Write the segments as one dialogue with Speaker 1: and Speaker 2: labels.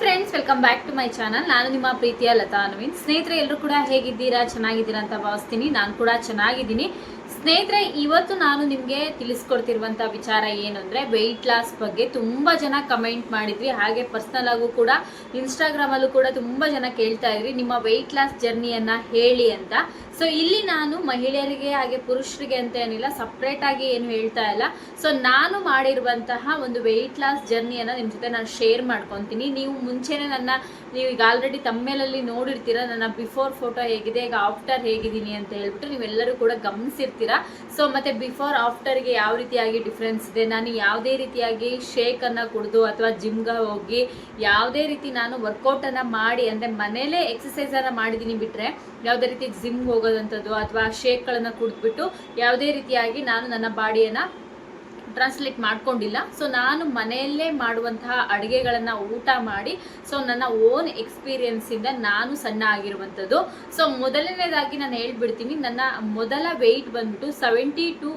Speaker 1: Friends, welcome back to my channel. ನಾನು ನಿಮ್ಮ ಪ್ರೀತಿಯ ಲತಾ ನವೀನ್. ಸ್ನೇಹಿತರೆ, ಎಲ್ಲರೂ ಕೂಡ ಹೇಗಿದ್ದೀರಾ? ಚೆನ್ನಾಗಿದ್ದೀರಾ ಅಂತ ಭಾವಿಸ್ತೀನಿ. ನಾನು ಕೂಡ ಚೆನ್ನಾಗಿದ್ದೀನಿ. ಸ್ನೇಹಿತರೆ, ಇವತ್ತು ನಾನು ನಿಮಗೆ ತಿಳಿಸ್ಕೊಡ್ತಿರುವಂಥ ವಿಚಾರ ಏನು ಅಂದರೆ ವೆಯ್ಟ್ ಲಾಸ್ ಬಗ್ಗೆ. ತುಂಬ ಜನ ಕಮೆಂಟ್ ಮಾಡಿದ್ವಿ, ಹಾಗೆ ಪರ್ಸ್ನಲ್ ಆಗು ಕೂಡ ಇನ್ಸ್ಟಾಗ್ರಾಮಲ್ಲೂ ಕೂಡ ತುಂಬ ಜನ ಕೇಳ್ತಾ ಇದ್ರಿ ನಿಮ್ಮ ವೆಯ್ಟ್ ಲಾಸ್ ಜರ್ನಿಯನ್ನು ಹೇಳಿ ಅಂತ. ಸೊ ಇಲ್ಲಿ ನಾನು ಮಹಿಳೆಯರಿಗೆ ಹಾಗೆ ಪುರುಷರಿಗೆ ಅಂತ ಏನಿಲ್ಲ, ಸಪ್ರೇಟಾಗಿ ಏನು ಹೇಳ್ತಾ ಇಲ್ಲ. ಸೊ ನಾನು ಮಾಡಿರುವಂತಹ ಒಂದು ವೆಯ್ಟ್ ಲಾಸ್ ಜರ್ನಿಯನ್ನು ನಿಮ್ಮ ಜೊತೆ ನಾನು ಶೇರ್ ಮಾಡ್ಕೊತೀನಿ. ನೀವು ಮುಂಚೆನೇ ನೀವು ಈಗ ಆಲ್ರೆಡಿ ತಮ್ಮೇಲಲ್ಲಿ ನೋಡಿರ್ತೀರ ನನ್ನ ಬಿಫೋರ್ ಫೋಟೋ ಹೇಗಿದೆ, ಈಗ ಆಫ್ಟರ್ ಹೇಗಿದ್ದೀನಿ ಅಂತ ಹೇಳ್ಬಿಟ್ಟು ನೀವೆಲ್ಲರೂ ಕೂಡ ಗಮನಿಸಿರ್ತೀರಾ. ಸೊ ಮತ್ತು ಬಿಫೋರ್ ಆಫ್ಟರ್ಗೆ ಯಾವ ರೀತಿಯಾಗಿ ಡಿಫ್ರೆನ್ಸ್ ಇದೆ, ನಾನು ಯಾವುದೇ ರೀತಿಯಾಗಿ ಶೇಕನ್ನು ಕುಡಿದು ಅಥವಾ ಜಿಮ್ಗೆ ಹೋಗಿ ಯಾವುದೇ ರೀತಿ ನಾನು ವರ್ಕೌಟನ್ನು ಮಾಡಿ ಅಂದರೆ ಮನೇಲೇ ಎಕ್ಸಸೈಸನ್ನು ಮಾಡಿದ್ದೀನಿ ಬಿಟ್ಟರೆ ಯಾವುದೇ ರೀತಿ ಜಿಮ್ಗೆ ಹೋಗೋದಂಥದ್ದು ಅಥವಾ ಶೇಕ್ಗಳನ್ನು ಕುಡಿದ್ಬಿಟ್ಟು ಯಾವುದೇ ರೀತಿಯಾಗಿ ನಾನು ನನ್ನ ಬಾಡಿಯನ್ನು ಟ್ರಾನ್ಸ್ಲೇಟ್ ಮಾಡ್ಕೊಂಡಿಲ್ಲ. ಸೊ ನಾನು ಮನೆಯಲ್ಲೇ ಮಾಡುವಂತಹ ಅಡುಗೆಗಳನ್ನು ಊಟ ಮಾಡಿ ಸೊ ನನ್ನ ಓನ್ ಎಕ್ಸ್ಪೀರಿಯನ್ಸಿಂದ ನಾನು ಸಣ್ಣ ಆಗಿರುವಂಥದ್ದು. ಸೊ ಮೊದಲನೇದಾಗಿ ನಾನು ಹೇಳ್ಬಿಡ್ತೀನಿ, ನನ್ನ ಮೊದಲ ವೆಯ್ಟ್ ಬಂದ್ಬಿಟ್ಟು 72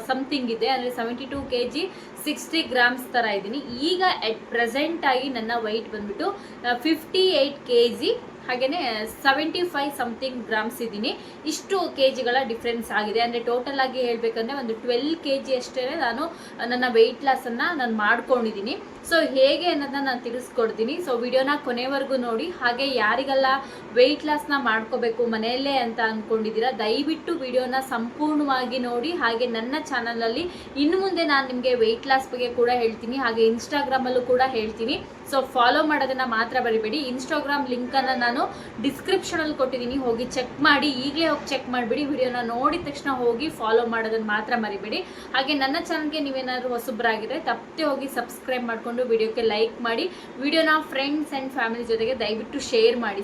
Speaker 1: ಸಮಥಿಂಗ್ ಇದೆ, ಅಂದರೆ 72 kg 60 grams ಥರ ಇದ್ದೀನಿ. ಈಗ ಎಟ್ ಪ್ರೆಸೆಂಟಾಗಿ ನನ್ನ ವೆಯ್ಟ್ ಬಂದ್ಬಿಟ್ಟು 58 kg ಹಾಗೆಯೇ 75 ಸಮಥಿಂಗ್ ಗ್ರಾಮ್ಸ್ ಇದ್ದೀನಿ. ಇಷ್ಟು ಕೆಜಿಗಳ ಡಿಫ್ರೆನ್ಸ್ ಆಗಿದೆ. ಅಂದರೆ ಟೋಟಲ್ ಆಗಿ ಹೇಳಬೇಕಂದ್ರೆ ಒಂದು 12 kg ಅಷ್ಟೇ ನಾನು ನನ್ನ ವೆಯ್ಟ್ ಲಾಸನ್ನು ನಾನು ಮಾಡ್ಕೊಂಡಿದ್ದೀನಿ. ಸೊ ಹೇಗೆ ಅನ್ನೋದನ್ನ ನಾನು ತಿಳಿಸ್ಕೊಡ್ತೀನಿ. ಸೊ ವಿಡಿಯೋನ ಕೊನೆವರೆಗೂ ನೋಡಿ. ಹಾಗೆ ಯಾರಿಗೆಲ್ಲ ವೆಯ್ಟ್ ಲಾಸ್ನ ಮಾಡ್ಕೋಬೇಕು ಮನೆಯಲ್ಲೇ ಅಂತ ಅಂದ್ಕೊಂಡಿದ್ದೀರಾ, ದಯವಿಟ್ಟು ವಿಡಿಯೋನ ಸಂಪೂರ್ಣವಾಗಿ ನೋಡಿ. ಹಾಗೆ ನನ್ನ ಚಾನಲಲ್ಲಿ ಇನ್ನು ಮುಂದೆ ನಾನು ನಿಮಗೆ ವೆಯ್ಟ್ ಲಾಸ್ ಬಗ್ಗೆ ಕೂಡ ಹೇಳ್ತೀನಿ, ಹಾಗೆ ಇನ್ಸ್ಟಾಗ್ರಾಮಲ್ಲೂ ಕೂಡ ಹೇಳ್ತೀನಿ. ಸೊ ಫಾಲೋ ಮಾಡೋದನ್ನು ಮಾತ್ರ ಬರಿಬೇಡಿ. ಇನ್ಸ್ಟಾಗ್ರಾಮ್ ಲಿಂಕನ್ನು ನಾನು ಡಿಸ್ಕ್ರಿಪ್ಷನಲ್ಲಿ ಕೊಟ್ಟಿದ್ದೀನಿ, ಹೋಗಿ ಚೆಕ್ ಮಾಡಿ. ಈಗಲೇ ಹೋಗಿ ಚೆಕ್ ಮಾಡಿಬಿಡಿ. ವಿಡಿಯೋನ ನೋಡಿದ ತಕ್ಷಣ ಹೋಗಿ ಫಾಲೋ ಮಾಡೋದನ್ನು ಮಾತ್ರ ಮರಿಬೇಡಿ. ಹಾಗೆ ನನ್ನ ಚಾನಲ್ಗೆ ನೀವೇನಾದರೂ ಹೊಸಬ್ರಾಗಿದ್ರೆ ತಪ್ಪದೆ ಹೋಗಿ ಸಬ್ಸ್ಕ್ರೈಬ್ ಮಾಡಿಕೊಂಡು ವಿಡಿಯೋಕ್ಕೆ ಲೈಕ್ ಮಾಡಿ. ವಿಡಿಯೋನ ಫ್ರೆಂಡ್ಸ್ ಆ್ಯಂಡ್ ಫ್ಯಾಮಿಲಿ ಜೊತೆಗೆ ದಯವಿಟ್ಟು ಶೇರ್ ಮಾಡಿ.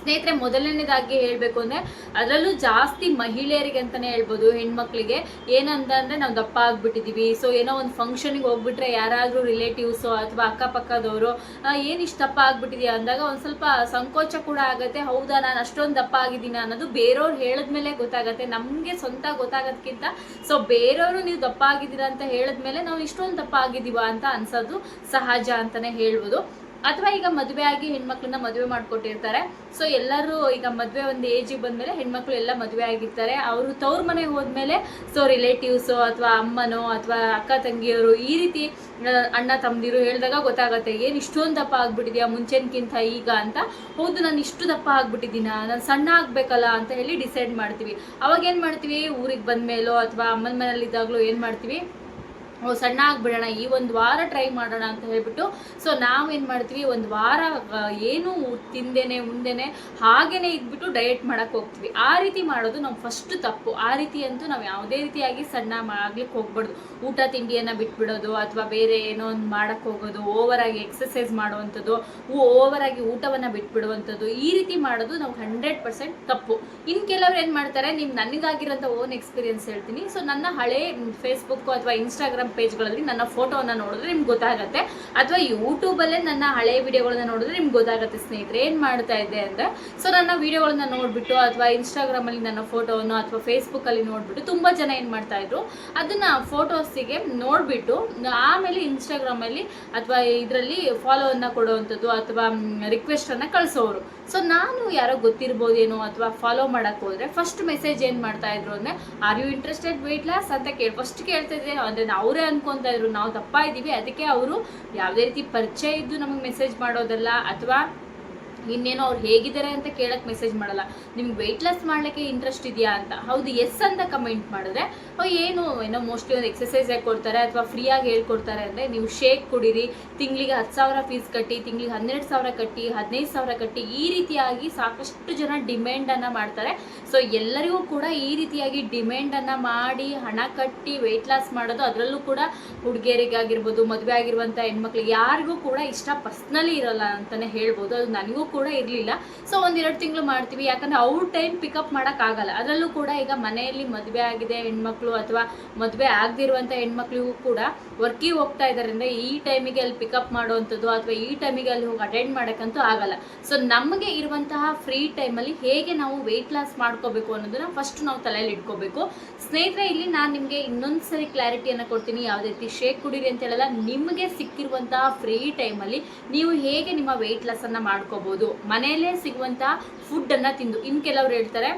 Speaker 1: ಸ್ನೇಹಿತರೆ, ಮೊದಲನೇದಾಗಿ ಹೇಳಬೇಕು ಅಂದರೆ ಅದರಲ್ಲೂ ಜಾಸ್ತಿ ಮಹಿಳೆಯರಿಗೆ ಅಂತಲೇ ಹೇಳ್ಬೋದು, ಹೆಣ್ಮಕ್ಳಿಗೆ ಏನಂತಂದರೆ ನಾವು ದಪ್ಪ ಆಗಿಬಿಟ್ಟಿದ್ದೀವಿ. ಸೊ ಏನೋ ಒಂದು ಫಂಕ್ಷನಿಗೆ ಹೋಗ್ಬಿಟ್ರೆ ಯಾರಾದರೂ ರಿಲೇಟಿವ್ಸು ಅಥವಾ ಅಕ್ಕಪಕ್ಕದವರು ಏನಿಷ್ಟು ದಪ್ಪ ಆಗಿಬಿಟ್ಟಿದೆಯಾ ಅಂದಾಗ ಒಂದು ಸ್ವಲ್ಪ ಸಂಕೋಚ ಕೂಡ ಆಗುತ್ತೆ. ಹೌದಾ, ನಾನು ಅಷ್ಟೊಂದು ದಪ್ಪ ಆಗಿದ್ದೀನಿ ಅನ್ನೋದು ಬೇರೆಯವ್ರು ಹೇಳಿದ್ಮೇಲೆ ಗೊತ್ತಾಗುತ್ತೆ, ನಮಗೆ ಸ್ವಂತ ಗೊತ್ತಾಗೋದಕ್ಕಿಂತ. ಸೊ ಬೇರೆಯವರು ನೀವು ದಪ್ಪ ಆಗಿದ್ದೀರಾ ಅಂತ ಹೇಳಿದ್ಮೇಲೆ ನಾವು ಇಷ್ಟೊಂದು ದಪ್ಪ ಆಗಿದ್ದೀವ ಅಂತ ಅನ್ಸೋದು ಸಹಜ ಅಂತಲೇ ಹೇಳ್ಬೋದು. ಅಥವಾ ಈಗ ಮದುವೆ ಆಗಿ ಹೆಣ್ಮಕ್ಳನ್ನ ಮದುವೆ ಮಾಡಿಕೊಟ್ಟಿರ್ತಾರೆ. ಸೊ ಎಲ್ಲರೂ ಈಗ ಮದುವೆ ಒಂದು ಏಜಿಗೆ ಬಂದಮೇಲೆ ಹೆಣ್ಮಕ್ಳು ಎಲ್ಲ ಮದುವೆ ಆಗಿರ್ತಾರೆ. ಅವರು ತವ್ರ ಮನೆಗೆ ಹೋದ್ಮೇಲೆ ಸೊ ರಿಲೇಟಿವ್ಸು ಅಥವಾ ಅಮ್ಮನೋ ಅಥವಾ ಅಕ್ಕ ತಂಗಿಯವರು ಈ ರೀತಿ ಅಣ್ಣ ತಮ್ಮದಿರು ಹೇಳಿದಾಗ ಗೊತ್ತಾಗುತ್ತೆ, ಏನು ಇಷ್ಟೊಂದು ದಪ್ಪ ಆಗ್ಬಿಟ್ಟಿದ್ಯಾ ಮುಂಚೆನ್ಕಿಂತ ಈಗ ಅಂತ. ಹೌದು, ನಾನು ಇಷ್ಟು ದಪ್ಪ ಆಗ್ಬಿಟ್ಟಿದ್ದೀನ, ನಾನು ಸಣ್ಣ ಆಗಬೇಕಲ್ಲ ಅಂತ ಹೇಳಿ ಡಿಸೈಡ್ ಮಾಡ್ತೀವಿ. ಅವಾಗ ಏನು ಮಾಡ್ತೀವಿ, ಊರಿಗೆ ಬಂದಮೇಲೋ ಅಥವಾ ಅಮ್ಮನ ಮನೇಲಿದ್ದಾಗಲೂ ಏನು ಮಾಡ್ತೀವಿ, ಸಣ್ಣ ಆಗಿಬಿಡೋಣ, ಈ ಒಂದು ವಾರ ಟ್ರೈ ಮಾಡೋಣ ಅಂತ ಹೇಳ್ಬಿಟ್ಟು ಸೊ ನಾವೇನು ಮಾಡ್ತೀವಿ, ಒಂದು ವಾರ ಏನು ತಿಂದೇನೆ ಉಂದೇನೆ ಹಾಗೇ ಇದ್ಬಿಟ್ಟು ಡಯಟ್ ಮಾಡೋಕ್ಕೆ ಹೋಗ್ತೀವಿ. ಆ ರೀತಿ ಮಾಡೋದು ನಾವು ಫಸ್ಟ್ ತಪ್ಪು. ಆ ರೀತಿ ಅಂತೂ ನಾವು ಯಾವುದೇ ರೀತಿಯಾಗಿ ಸಣ್ಣ ಆಗ್ಲಿಕ್ಕೆ ಹೋಗ್ಬಾರ್ದು. ಊಟ ತಿಂಡಿಯನ್ನು ಬಿಟ್ಬಿಡೋದು ಅಥವಾ ಬೇರೆ ಏನೋ ಒಂದು ಮಾಡೋಕ್ಕೆ ಹೋಗೋದು, ಓವರಾಗಿ ಎಕ್ಸಸೈಸ್ ಮಾಡುವಂಥದ್ದು, ಓವರಾಗಿ ಊಟವನ್ನು ಬಿಟ್ಬಿಡುವಂಥದ್ದು, ಈ ರೀತಿ ಮಾಡೋದು ನಾವು 100% ತಪ್ಪು. ಇನ್ನು ಕೆಲವ್ರು ಏನು ಮಾಡ್ತಾರೆ, ನೀವು ನನಗಾಗಿರೋಂಥ ಓನ್ ಎಕ್ಸ್ಪೀರಿಯನ್ಸ್ ಹೇಳ್ತೀನಿ. ಸೊ ನನ್ನ ಹಳೆ ಫೇಸ್ಬುಕ್ಕು ಅಥವಾ ಇನ್ಸ್ಟಾಗ್ರಾಮ್ ಪೇಜ್ಗಳಲ್ಲಿ ನನ್ನ ಫೋಟೋವನ್ನು ನೋಡಿದ್ರೆ ನಿಮ್ಗೆ ಗೊತ್ತಾಗುತ್ತೆ, ಅಥವಾ ಯೂಟ್ಯೂಬಲ್ಲೇ ನನ್ನ ಹಳೆ ವಿಡಿಯೋಗಳನ್ನ ನೋಡಿದ್ರೆ ನಿಮ್ಗೆ ಗೊತ್ತಾಗುತ್ತೆ. ಸ್ನೇಹಿತರೆ, ಏನು ಮಾಡ್ತಾ ಇದ್ದೆ ಅಂದರೆ, ಸೊ ನನ್ನ ವಿಡಿಯೋಗಳನ್ನ ನೋಡಿಬಿಟ್ಟು ಅಥವಾ ಇನ್ಸ್ಟಾಗ್ರಾಮಲ್ಲಿ ನನ್ನ ಫೋಟೋವನ್ನು ಅಥವಾ ಫೇಸ್ಬುಕ್ಕಲ್ಲಿ ನೋಡಿಬಿಟ್ಟು ತುಂಬ ಜನ ಏನು ಮಾಡ್ತಾಯಿದ್ರು, ಅದನ್ನು ಫೋಟೋಸಿಗೆ ನೋಡಿಬಿಟ್ಟು ಆಮೇಲೆ ಇನ್ಸ್ಟಾಗ್ರಾಮಲ್ಲಿ ಅಥವಾ ಇದರಲ್ಲಿ ಫಾಲೋವನ್ನು ಕೊಡುವಂಥದ್ದು ಅಥವಾ ರಿಕ್ವೆಸ್ಟನ್ನು ಕಳಿಸೋರು. ಸೊ ನಾನು ಯಾರೋ ಗೊತ್ತಿರ್ಬೋದೇನೋ ಅಥವಾ ಫಾಲೋ ಮಾಡೋಕ್ಕೆ ಹೋದರೆ ಫಸ್ಟ್ ಮೆಸೇಜ್ ಏನು ಮಾಡ್ತಾಯಿದ್ರು ಅಂದರೆ, are you interested weight loss ಅಂತ ಫಸ್ಟ್ ಕೇಳ್ತಿದ್ದೆ. ಅಂದರೆ ಅವರೇ ಅನ್ಕೊತಾ ಇದ್ರು ನಾವು ದಪ್ಪ ಇದ್ದೀವಿ, ಅದಕ್ಕೆ ಅವರು ಯಾವುದೇ ರೀತಿ ಪರಿಚಯ ಇದ್ದು ನಮಗೆ ಮೆಸೇಜ್ ಮಾಡೋದಲ್ಲ ಅಥವಾ ಇನ್ನೇನೋ ಅವ್ರು ಹೇಗಿದ್ದಾರೆ ಅಂತ ಕೇಳಕ್ಕೆ ಮೆಸೇಜ್ ಮಾಡಲ್ಲ. ನಿಮ್ಗೆ ವೆಯ್ಟ್ ಲಾಸ್ ಮಾಡಲಿಕ್ಕೆ ಇಂಟ್ರೆಸ್ಟ್ ಇದೆಯಾ ಅಂತ, ಹೌದು ಎಸ್ ಅಂತ ಕಮೆಂಟ್ ಮಾಡಿದ್ರೆ ಏನೋ ಮೋಸ್ಟ್ಲಿ ಒಂದು ಎಕ್ಸಸೈಸಾಗಿ ಕೊಡ್ತಾರೆ ಅಥವಾ ಫ್ರೀಯಾಗಿ ಹೇಳ್ಕೊಡ್ತಾರೆ ಅಂದರೆ ನೀವು ಶೇಕ್ ಕುಡೀರಿ, ತಿಂಗಳಿಗೆ 10,000 ಫೀಸ್ ಕಟ್ಟಿ, ತಿಂಗಳಿಗೆ 12,000 ಕಟ್ಟಿ, 15,000 ಕಟ್ಟಿ, ಈ ರೀತಿಯಾಗಿ ಸಾಕಷ್ಟು ಜನ ಡಿಮ್ಯಾಂಡನ್ನು ಮಾಡ್ತಾರೆ. ಸೊ ಎಲ್ಲರಿಗೂ ಕೂಡ ಈ ರೀತಿಯಾಗಿ ಡಿಮ್ಯಾಂಡನ್ನು ಮಾಡಿ ಹಣ ಕಟ್ಟಿ ವೆಯ್ಟ್ ಲಾಸ್ ಮಾಡೋದು, ಅದರಲ್ಲೂ ಕೂಡ ಹುಡುಗಿಯರಿಗಾಗಿರ್ಬೋದು, ಮದುವೆ ಆಗಿರುವಂಥ ಹೆಣ್ಮಕ್ಳಿಗೆ ಯಾರಿಗೂ ಕೂಡ ಇಷ್ಟ ಪರ್ಸ್ನಲಿ ಇರೋಲ್ಲ ಅಂತಲೇ ಹೇಳ್ಬೋದು. ಅದು ನನಗೂ ಕೂಡ ಇರಲಿಲ್ಲ. ಸೊ 1-2 ತಿಂಗಳು ಮಾಡ್ತೀವಿ, ಯಾಕಂದರೆ ಅವ್ರ ಟೈಮ್ ಪಿಕಪ್ ಮಾಡೋಕ್ಕಾಗಲ್ಲ. ಅದರಲ್ಲೂ ಕೂಡ ಈಗ ಮನೆಯಲ್ಲಿ ಮದುವೆ ಆಗಿದೆ ಹೆಣ್ಮಕ್ಳು ಅಥವಾ ಮದುವೆ ಆಗದಿರುವಂಥ ಹೆಣ್ಮಕ್ಳಿಗೂ ಕೂಡ ವರ್ಕಿಗೆ ಹೋಗ್ತಾ ಇದ್ದಾರಿಂದ ಈ ಟೈಮಿಗೆ ಅಲ್ಲಿ ಪಿಕಪ್ ಮಾಡುವಂಥದ್ದು ಅಥವಾ ಈ ಟೈಮಿಗೆ ಅಲ್ಲಿ ಹೋಗಿ ಅಟೆಂಡ್ ಮಾಡೋಕ್ಕಂತೂ ಆಗಲ್ಲ. ಸೊ ನಮಗೆ ಇರುವಂತಹ ಫ್ರೀ ಟೈಮಲ್ಲಿ ಹೇಗೆ ನಾವು ವೆಯ್ಟ್ ಲಾಸ್ ಮಾಡ್ಕೋಬೇಕು ಅನ್ನೋದನ್ನ ಫಸ್ಟ್ ನಾವು ತಲೆಯಲ್ಲಿ ಇಟ್ಕೋಬೇಕು. ಸ್ನೇಹಿತರೆ, ಇಲ್ಲಿ ನಾನು ನಿಮಗೆ ಇನ್ನೊಂದು ಸರಿ ಕ್ಲಾರಿಟಿಯನ್ನು ಕೊಡ್ತೀನಿ. ಯಾವುದೇ ರೀತಿ ಶೇಕ್ ಕುಡೀರಿ ಅಂತ ಹೇಳಲ್ಲ. ನಿಮಗೆ ಸಿಕ್ಕಿರುವಂತಹ ಫ್ರೀ ಟೈಮಲ್ಲಿ ನೀವು ಹೇಗೆ ನಿಮ್ಮ ವೆಯ್ಟ್ ಲಾಸನ್ನು ಮಾಡ್ಕೋಬೋದು, ಮನೆಯಲ್ಲೇ ಸಿಗುವಂತಹ ಫುಡ್ಡನ್ನು ತಿಂದು. ಇನ್ನು ಕೆಲವರು ಹೇಳ್ತಾರೆ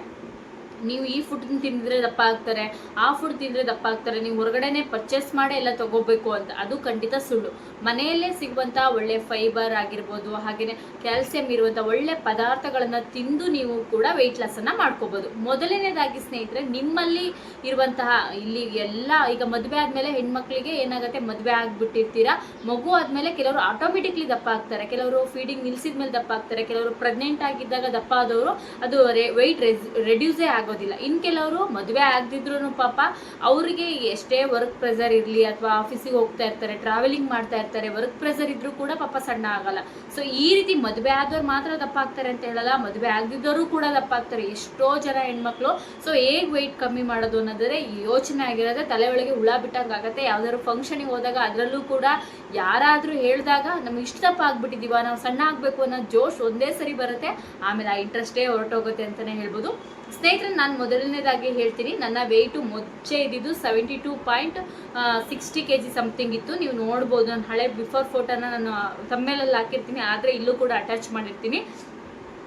Speaker 1: ನೀವು ಈ ಫುಡ್ ತಿಂದರೆ ದಪ್ಪ ಆಗ್ತಾರೆ, ಆ ಫುಡ್ ತಿಂದರೆ ದಪ್ಪ ಆಗ್ತಾರೆ, ನೀವು ಹೊರಗಡೆನೆ ಪರ್ಚೇಸ್ ಮಾಡಿ ಎಲ್ಲ ತಗೋಬೇಕು ಅಂತ. ಅದು ಖಂಡಿತ ಸುಳ್ಳು. ಮನೆಯಲ್ಲೇ ಸಿಗುವಂಥ ಒಳ್ಳೆ ಫೈಬರ್ ಆಗಿರ್ಬೋದು, ಹಾಗೆಯೇ ಕ್ಯಾಲ್ಸಿಯಂ ಇರುವಂಥ ಒಳ್ಳೆ ಪದಾರ್ಥಗಳನ್ನು ತಿಂದು ನೀವು ಕೂಡ ವೆಯ್ಟ್ ಲಾಸನ್ನು ಮಾಡ್ಕೋಬೋದು. ಮೊದಲನೇದಾಗಿ ಸ್ನೇಹಿತರೆ, ನಿಮ್ಮಲ್ಲಿ ಇರುವಂತಹ ಇಲ್ಲಿ ಎಲ್ಲ ಈಗ ಮದುವೆ ಆದಮೇಲೆ ಹೆಣ್ಮಕ್ಳಿಗೆ ಏನಾಗುತ್ತೆ, ಮದುವೆ ಆಗಿಬಿಟ್ಟಿರ್ತೀರಾ, ಮಗು ಆದಮೇಲೆ ಕೆಲವರು ಆಟೋಮೆಟಿಕ್ಲಿ ದಪ್ಪ ಆಗ್ತಾರೆ, ಕೆಲವರು ಫೀಡಿಂಗ್ ನಿಲ್ಸಿದ ಮೇಲೆ ದಪ್ಪ ಆಗ್ತಾರೆ, ಕೆಲವರು ಪ್ರೆಗ್ನೆಂಟ್ ಆಗಿದ್ದಾಗ ದಪ್ಪ ಆದವರು ಅದು ವೆಯ್ಟ್ ರೆಡ್ಯೂಸೇ ಆಗೋದಿಲ್ಲ. ಇನ್ನು ಕೆಲವರು ಮದುವೆ ಆಗದಿದ್ರು ಪಾಪ ಅವರಿಗೆ ಎಷ್ಟೇ ವರ್ಕ್ ಪ್ರೆಷರ್ ಇರಲಿ ಅಥವಾ ಆಫೀಸಿಗೆ ಹೋಗ್ತಾ ಇರ್ತಾರೆ, ಟ್ರಾವೆಲಿಂಗ್ ಮಾಡ್ತಾ ಇರ್ತಾರೆ, ವರ್ಕ್ ಪ್ರೆಷರ್ ಇದ್ರೂ ಕೂಡ ಪಾಪ ಸಣ್ಣ ಆಗಲ್ಲ. ಸೊ ಈ ರೀತಿ ಮದುವೆ ಆದವ್ರು ಮಾತ್ರ ದಪ್ಪ ಆಗ್ತಾರೆ ಅಂತ ಹೇಳಲ್ಲ, ಮದುವೆ ಆಗದಿದ್ದವರು ಕೂಡ ದಪ್ಪ ಆಗ್ತಾರೆ ಎಷ್ಟೋ ಜನ ಹೆಣ್ಮಕ್ಳು. ಸೊ ಹೇಗೆ ವೆಯ್ಟ್ ಕಮ್ಮಿ ಮಾಡೋದು ಅನ್ನೋದ್ರೆ ಯೋಚನೆ ಆಗಿರೋದ್ರೆ ತಲೆ ಒಳಗೆ ಹುಳ ಬಿಟ್ಟಂಗೆ ಆಗುತ್ತೆ. ಯಾವ್ದಾದ್ರು ಫಂಕ್ಷನಿಗೆ ಹೋದಾಗ ಅದರಲ್ಲೂ ಕೂಡ ಯಾರಾದರೂ ಹೇಳಿದಾಗ ನಮ್ಗೆ ಇಷ್ಟು ದಪ್ಪ ಆಗ್ಬಿಟ್ಟಿದೀವ, ನಾವು ಸಣ್ಣ ಆಗಬೇಕು ಅನ್ನೋ ಜೋಶ್ ಒಂದೇ ಸರಿ ಬರುತ್ತೆ, ಆಮೇಲೆ ಆ ಇಂಟ್ರೆಸ್ಟೇ ಹೊರಟೋಗುತ್ತೆ ಅಂತಲೇ ಹೇಳ್ಬೋದು. ಸ್ನೇಹಿತರೆ, ನಾನು ಮೊದಲನೇದಾಗಿ ಹೇಳ್ತೀನಿ, ನನ್ನ ವೆಯ್ಟು ಮುಂಚೆ ಇದ್ದಿದ್ದು 72.60 kg ಸಮಥಿಂಗ್ ಇತ್ತು. ನೀವು ನೋಡ್ಬೋದು, ನಾನು ಹಳೆ ಬಿಫೋರ್ ಫೋಟೋನ ನಾನು ತಮ್ಮೇಲಲ್ಲಿ ಹಾಕಿರ್ತೀನಿ, ಆದರೆ ಇಲ್ಲೂ ಕೂಡ ಅಟ್ಯಾಚ್ ಮಾಡಿರ್ತೀನಿ.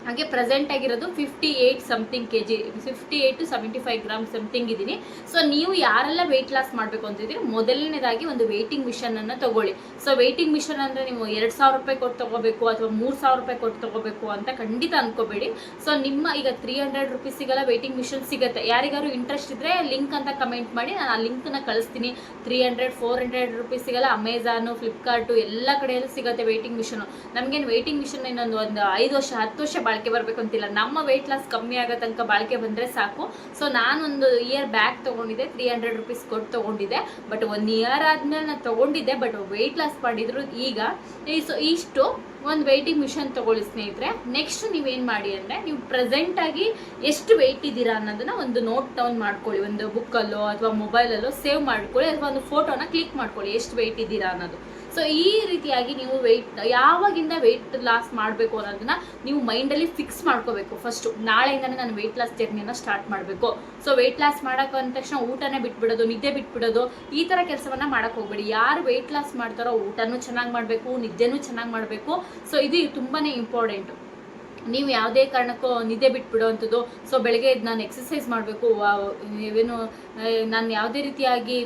Speaker 1: ಹಾಗೆ ಪ್ರೆಸೆಂಟ್ ಆಗಿರೋದು 58 something kg, 58 to 75 gram something ಇದ್ದೀನಿ. ಸೊ ನೀವು ಯಾರೆಲ್ಲ ವೆಯ್ಟ್ ಲಾಸ್ ಮಾಡಬೇಕು ಅಂತಿದ್ದೀರಿ, ಮೊದಲನೇದಾಗಿ ಒಂದು ವೆಯ್ಟಿಂಗ್ ಮಿಷನನ್ನು ತಗೊಳ್ಳಿ. ಸೊ ವೆಯ್ಟಿಂಗ್ ಮಿಷನ್ ಅಂದರೆ ನೀವು 2,000 ರೂಪಾಯಿ ಕೊಟ್ಟು ತೊಗೋಬೇಕು ಅಥವಾ 3,000 ರೂಪಾಯಿ ಕೊಟ್ಟು ತೊಗೋಬೇಕು ಅಂತ ಖಂಡಿತ ಅಂದ್ಕೋಬೇಡಿ. ಸೊ ನಿಮ್ಮ ಈಗ 300 ರುಪೀಸಿಗೆಲ್ಲ ವೆಯ್ಟಿಂಗ್ ಮಿಷನ್ ಸಿಗುತ್ತೆ. ಯಾರಿಗಾರು ಇಂಟ್ರೆಸ್ಟ್ ಇದ್ದರೆ ಲಿಂಕ್ ಅಂತ ಕಮೆಂಟ್ ಮಾಡಿ, ನಾನು ಆ ಲಿಂಕನ್ನು ಕಳಿಸ್ತೀನಿ. 300-400 ರುಪೀಸಿಗೆಲ್ಲ ಅಮೆಝಾನು, ಫ್ಲಿಪ್ಕಾರ್ಟು ಎಲ್ಲ ಕಡೆಯಲ್ಲೂ ಸಿಗುತ್ತೆ ವೆಯ್ಟಿಂಗ್ ಮಿಷನು. ನಮಗೇನು ವೆಯ್ಟಿಂಗ್ ಮಿಷನ್ ಇನ್ನೊಂದು 5 ವರ್ಷ 10 ವರ್ಷ ಬಾಳಿಕೆ ಬರಬೇಕು ಅಂತಿಲ್ಲ. ನಮ್ಮ ವೆಯ್ಟ್ ಲಾಸ್ ಕಮ್ಮಿ ಆಗೋ ತನಕ ಬಾಳಿಕೆ ಬಂದರೆ ಸಾಕು. ಸೊ ನಾನೊಂದು ಇಯರ್ ಬ್ಯಾಕ್ ತೊಗೊಂಡಿದ್ದೆ, 300 ರುಪೀಸ್ ಕೊಟ್ಟು ತೊಗೊಂಡಿದ್ದೆ. ಬಟ್ 1 ಇಯರ್ ಆದಮೇಲೆ ನಾನು ತೊಗೊಂಡಿದ್ದೆ, ಬಟ್ ವೆಯ್ಟ್ ಲಾಸ್ ಮಾಡಿದ್ರು ಈಗ. ಸೊ ಇಷ್ಟು ಒಂದು ವೆಯ್ಟಿಂಗ್ ಮಿಷನ್ ತೊಗೊಳ್ಳಿ ಸ್ನೇಹಿತರೆ. ನೆಕ್ಸ್ಟ್ ನೀವೇನು ಮಾಡಿ ಅಂದರೆ, ನೀವು ಪ್ರೆಸೆಂಟಾಗಿ ಎಷ್ಟು ವೆಯ್ಟ್ ಇದ್ದೀರಾ ಅನ್ನೋದನ್ನು ಒಂದು ನೋಟ್ ಡೌನ್ ಮಾಡ್ಕೊಳ್ಳಿ, ಒಂದು ಬುಕ್ಕಲ್ಲೋ ಅಥವಾ ಮೊಬೈಲಲ್ಲೋ ಸೇವ್ ಮಾಡ್ಕೊಳ್ಳಿ, ಅಥವಾ ಒಂದು ಫೋಟೋನ ಕ್ಲಿಕ್ ಮಾಡ್ಕೊಳ್ಳಿ ಎಷ್ಟು ವೆಯ್ಟ್ ಇದ್ದೀರಾ ಅನ್ನೋದು. ಸೊ ಈ ರೀತಿಯಾಗಿ ನೀವು ಯಾವಾಗಿಂದ ವೆಯ್ಟ್ ಲಾಸ್ ಮಾಡಬೇಕು ಅನ್ನೋದನ್ನ ನೀವು ಮೈಂಡಲ್ಲಿ ಫಿಕ್ಸ್ ಮಾಡ್ಕೋಬೇಕು. ಫಸ್ಟು ನಾಳೆಯಿಂದನೇ ನಾನು ವೆಯ್ಟ್ ಲಾಸ್ ಜರ್ನಿನ ಸ್ಟಾರ್ಟ್ ಮಾಡಬೇಕು. ಸೊ ವೆಯ್ಟ್ ಲಾಸ್ ಮಾಡೋಕೆ ಅಂದ ತಕ್ಷಣ ಊಟನೇ ಬಿಟ್ಬಿಡೋದು, ನಿದ್ದೆ ಬಿಟ್ಬಿಡೋದು, ಈ ಥರ ಕೆಲಸವನ್ನು ಮಾಡೋಕ್ಕೆ ಹೋಗಬೇಡಿ. ಯಾರು ವೆಯ್ಟ್ ಲಾಸ್ ಮಾಡ್ತಾರೋ ಊಟನೂ ಚೆನ್ನಾಗಿ ಮಾಡಬೇಕು, ನಿದ್ದೆನೂ ಚೆನ್ನಾಗಿ ಮಾಡಬೇಕು. ಸೊ ಇದು ತುಂಬಾ ಇಂಪಾರ್ಟೆಂಟು. ನೀವು ಯಾವುದೇ ಕಾರಣಕ್ಕೂ ನಿದ್ದೆ ಬಿಟ್ಬಿಡೋವಂಥದ್ದು. ಸೊ ಬೆಳಗ್ಗೆ ನಾನು ಎಕ್ಸಸೈಸ್ ಮಾಡಬೇಕು, ನಾನು ಯಾವುದೇ ರೀತಿಯಾಗಿ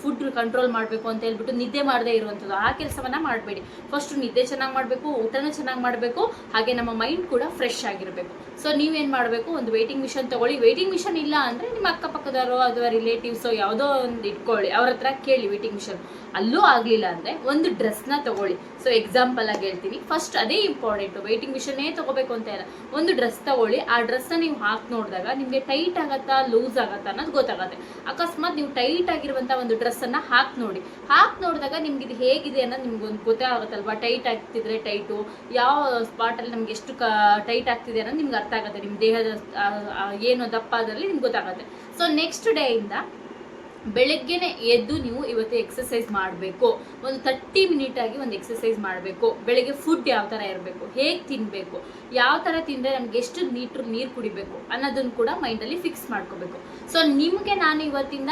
Speaker 1: ಫುಡ್ ಕಂಟ್ರೋಲ್ ಮಾಡಬೇಕು ಅಂತ ಹೇಳ್ಬಿಟ್ಟು ನಿದ್ದೆ ಮಾಡದೇ ಇರುವಂಥದ್ದು, ಆ ಕೆಲಸವನ್ನು ಮಾಡಬೇಡಿ. ಫಸ್ಟು ನಿದ್ದೆ ಚೆನ್ನಾಗಿ ಮಾಡಬೇಕು, ಊಟನೂ ಚೆನ್ನಾಗಿ ಮಾಡಬೇಕು, ಹಾಗೆ ನಮ್ಮ ಮೈಂಡ್ ಕೂಡ ಫ್ರೆಶ್ ಆಗಿರಬೇಕು. ಸೊ ನೀವೇನು ಮಾಡಬೇಕು, ಒಂದು ವೆಯ್ಟಿಂಗ್ ಮಿಷನ್ ತೊಗೊಳ್ಳಿ. ವೆಯ್ಟಿಂಗ್ ಮಿಷನ್ ಇಲ್ಲ ಅಂದರೆ ನಿಮ್ಮ ಅಕ್ಕಪಕ್ಕದವರು ಅಥವಾ ರಿಲೇಟಿವ್ಸೋ ಯಾವುದೋ ಒಂದು ಇಟ್ಕೊಳ್ಳಿ, ಅವ್ರ ಹತ್ರ ಕೇಳಿ ವೆಯ್ಟಿಂಗ್ ಮಿಷನ್. ಅಲ್ಲೂ ಆಗಲಿಲ್ಲ ಅಂದರೆ ಒಂದು ಡ್ರೆಸ್ನ ತೊಗೊಳ್ಳಿ. ಸೊ ಎಕ್ಸಾಂಪಲ್ ಆಗಿ ಹೇಳ್ತೀನಿ, ಫಸ್ಟ್ ಅದೇ ಇಂಪಾರ್ಟೆಂಟು. ವೆಯ್ಟಿಂಗ್ ಮಿಷನ್ನೇ ತೊಗೋಬೇಕು ಅಂತ ಇಲ್ಲ, ಒಂದು ಡ್ರೆಸ್ ತೊಗೊಳ್ಳಿ. ಆ ಡ್ರೆಸ್ನ ನೀವು ಹಾಕಿ ನೋಡಿದಾಗ ನಿಮಗೆ ಟೈಟ್ ಆಗುತ್ತಾ ಲೂಸ್ ಆಗುತ್ತಾ ಅನ್ನೋದು ಗೊತ್ತಾಗುತ್ತೆ. ಅಕಸ್ಮಾತ್ ನೀವು ಟೈಟ್ ಆಗಿರುವಂಥ ಒಂದು ಡ್ರೆಸ್ಸನ್ನು ಹಾಕಿ ನೋಡಿದಾಗ ನಿಮ್ಗೆ ಇದು ಹೇಗಿದೆ ಅನ್ನೋದು ನಿಮ್ಗೊಂದು ಗೊತ್ತಾಗುತ್ತಲ್ವಾ. ಟೈಟ್ ಆಗ್ತಿದ್ರೆ ಟೈಟು, ಯಾವ ಸ್ಪಾಟಲ್ಲಿ ನಮ್ಗೆ ಎಷ್ಟು ಟೈಟ್ ಆಗ್ತಿದೆ ಅನ್ನೋದು ನಿಮ್ಗೆ ಅರ್ಥ ಆಗುತ್ತೆ. ನಿಮ್ಮ ದೇಹದ ಏನು ದಪ್ಪ ಅದರಲ್ಲಿ ನಿಮ್ಗೆ ಗೊತ್ತಾಗುತ್ತೆ. ಸೊ ನೆಕ್ಸ್ಟ್ ಡೇಯಿಂದ ಬೆಳಗ್ಗೆನೆ ಎದ್ದು ನೀವು ಇವತ್ತು ಎಕ್ಸಸೈಸ್ ಮಾಡಬೇಕು. ಒಂದು 30 ಮಿನಿಟ್ ಆಗಿ ಒಂದು ಎಕ್ಸಸೈಸ್ ಮಾಡಬೇಕು. ಬೆಳಗ್ಗೆ ಫುಡ್ ಯಾವ ಥರ ಇರಬೇಕು, ಹೇಗೆ ತಿನ್ನಬೇಕು, ಯಾವ ಥರ ತಿಂದರೆ ನಮ್ಗೆ ಎಷ್ಟು ನೀರು ಕುಡಿಬೇಕು ಅನ್ನೋದನ್ನು ಕೂಡ ಮೈಂಡಲ್ಲಿ ಫಿಕ್ಸ್ ಮಾಡ್ಕೋಬೇಕು. ಸೊ ನಿಮಗೆ ನಾನು ಇವತ್ತಿಂದ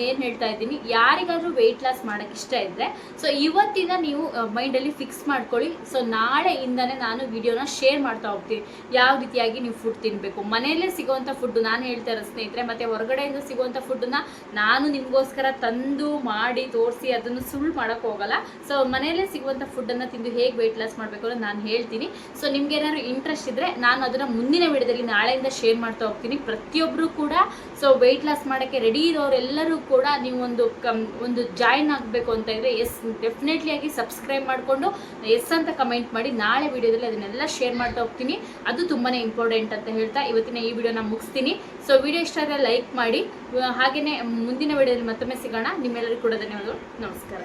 Speaker 1: ಏನು ಹೇಳ್ತಾ ಇದ್ದೀನಿ, ಯಾರಿಗಾದರೂ ವೆಯ್ಟ್ ಲಾಸ್ ಮಾಡೋಕ್ಕೆ ಇಷ್ಟ ಇದ್ದರೆ ಸೊ ಇವತ್ತಿಂದ ನೀವು ಮೈಂಡಲ್ಲಿ ಫಿಕ್ಸ್ ಮಾಡ್ಕೊಳ್ಳಿ. ಸೊ ನಾಳೆಯಿಂದನೇ ನಾನು ವಿಡಿಯೋನ ಶೇರ್ ಮಾಡ್ತಾ ಹೋಗ್ತೀನಿ, ಯಾವ ರೀತಿಯಾಗಿ ನೀವು ಫುಡ್ ತಿನ್ನಬೇಕು. ಮನೆಯಲ್ಲೇ ಸಿಗೋವಂಥ ಫುಡ್ಡು ನಾನು ಹೇಳ್ತಾ ಇರೋ ಸ್ನೇಹಿತರೆ, ಮತ್ತು ಹೊರಗಡೆಯಿಂದ ಸಿಗೋವಂಥ ಫುಡ್ಡನ್ನ ನಾನು ನಿಮಗೋಸ್ಕರ ತಂದು ಮಾಡಿ ತೋರಿಸಿ ಅದನ್ನು ಸುಳ್ಳು ಮಾಡೋಕ್ಕೆ ಹೋಗಲ್ಲ. ಸೊ ಮನೆಯಲ್ಲೇ ಸಿಗುವಂಥ ಫುಡ್ಡನ್ನು ತಿಂದು ಹೇಗೆ ವೆಯ್ಟ್ ಲಾಸ್ ಮಾಡಬೇಕು ಅಂತ ನಾನು ಹೇಳ್ತೀನಿ. ಸೊ ನಿಮ್ಗೆ ಏನಾದ್ರು ಇಂಟ್ರೆಸ್ಟ್ ಇದ್ದರೆ ನಾನು ಅದನ್ನು ಮುಂದಿನ ವಿಡಿಯೋದಲ್ಲಿ ನಾಳೆಯಿಂದ ಶೇರ್ ಮಾಡ್ತಾ ಹೋಗ್ತೀನಿ. ಪ್ರತಿಯೊಬ್ಬರು ಕೂಡ ಸೊ ವೆಯ್ಟ್ ಲಾಸ್ ಮಾಡೋಕ್ಕೆ ರೆಡಿ ಇರೋರೆಲ್ಲರೂ ಕೂಡ ನೀವು ಒಂದು ಜಾಯಿನ್ ಆಗಬೇಕು ಅಂತ ಇದ್ದರೆ ಡೆಫಿನೆಟ್ಲಿ ಆಗಿ ಸಬ್ಸ್ಕ್ರೈಬ್ ಮಾಡಿಕೊಂಡು ಎಸ್ ಅಂತ ಕಮೆಂಟ್ ಮಾಡಿ. ನಾಳೆ ವಿಡಿಯೋದಲ್ಲಿ ಅದನ್ನೆಲ್ಲ ಶೇರ್ ಮಾಡ್ತಾ ಹೋಗ್ತೀನಿ. ಅದು ತುಂಬಾ ಇಂಪಾರ್ಟೆಂಟ್ ಅಂತ ಹೇಳ್ತಾ ಇವತ್ತಿನ ಈ ವಿಡಿಯೋನ ಮುಗಿಸ್ತೀನಿ. ಸೊ ವಿಡಿಯೋ ಇಷ್ಟ ಆದರೆ ಲೈಕ್ ಮಾಡಿ. ಹಾಗೆಯೇ ಮುಂದಿನ ವಿಡಿಯೋದಲ್ಲಿ ಮತ್ತೊಮ್ಮೆ ಸಿಗೋಣ. ನಿಮ್ಮೆಲ್ಲರಿಗೂ ಕೂಡ ಧನ್ಯವಾದಗಳು. ನಮಸ್ಕಾರ.